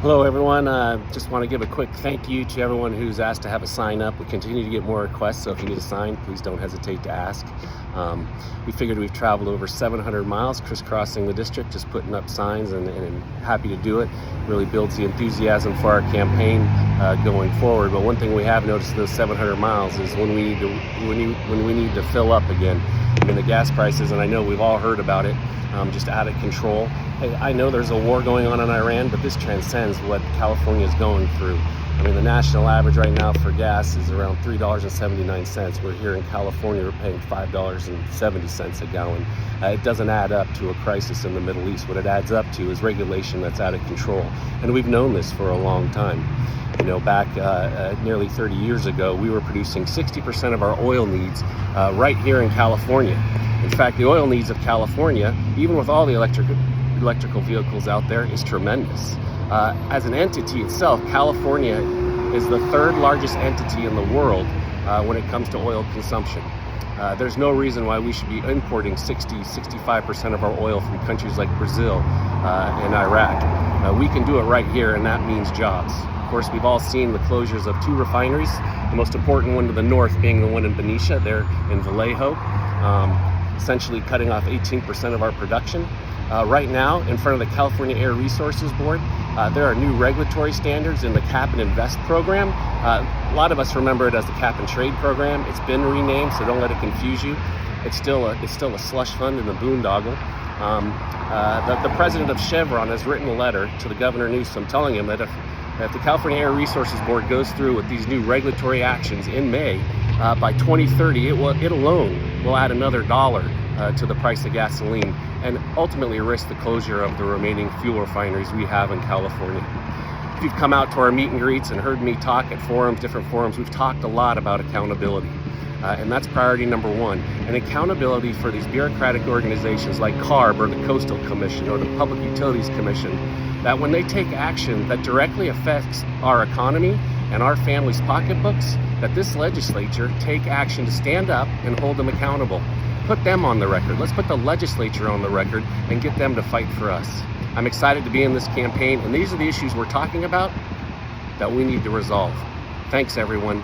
Hello everyone, just want to give a quick thank you to everyone who's asked to have a sign up. We continue to get more requests, so if you need a sign, please don't hesitate to ask. We figured we've traveled over 700 miles crisscrossing the district, just putting up signs, and happy to do it. Really builds the enthusiasm for our campaign going forward. But one thing we have noticed in those 700 miles is when we need to fill up again. I mean, the gas prices, and I know we've all heard about it, just out of control. Hey, I know there's a war going on in Iran, but this transcends what California is going through. I mean, the national average right now for gas is around $3.79. We're here in California, we're paying $5.70 a gallon. It doesn't add up to a crisis in the Middle East. What it adds up to is regulation that's out of control. And we've known this for a long time. You know, back nearly 30 years ago, we were producing 60% of our oil needs right here in California. In fact, the oil needs of California, even with all the electrical vehicles out there, is tremendous. As an entity itself, California is the third largest entity in the world when it comes to oil consumption. There's no reason why we should be importing 65% of our oil from countries like Brazil and Iraq. We can do it right here, and that means jobs. Of course, we've all seen the closures of 2 refineries, the most important one to the north being the one in Benicia, there in Vallejo, essentially cutting off 18% of our production. Right now, in front of the California Air Resources Board, there are new regulatory standards in the Cap and Invest program. A lot of us remember it as the Cap and Trade program. It's been renamed, so don't let it confuse you. It's still a slush fund in the boondoggle. The president of Chevron has written a letter to the Governor Newsom telling him that if the California Air Resources Board goes through with these new regulatory actions in May, by 2030, it alone will add another $1 to the price of gasoline and ultimately risk the closure of the remaining fuel refineries we have in California. If you've come out to our meet and greets and heard me talk at different forums, we've talked a lot about accountability. And that's priority number 1. And accountability for these bureaucratic organizations like CARB or the Coastal Commission or the Public Utilities Commission, that when they take action that directly affects our economy and our families' pocketbooks, that this legislature take action to stand up and hold them accountable. Put them on the record. Let's put the legislature on the record and get them to fight for us. I'm excited to be in this campaign, and these are the issues we're talking about that we need to resolve. Thanks, everyone.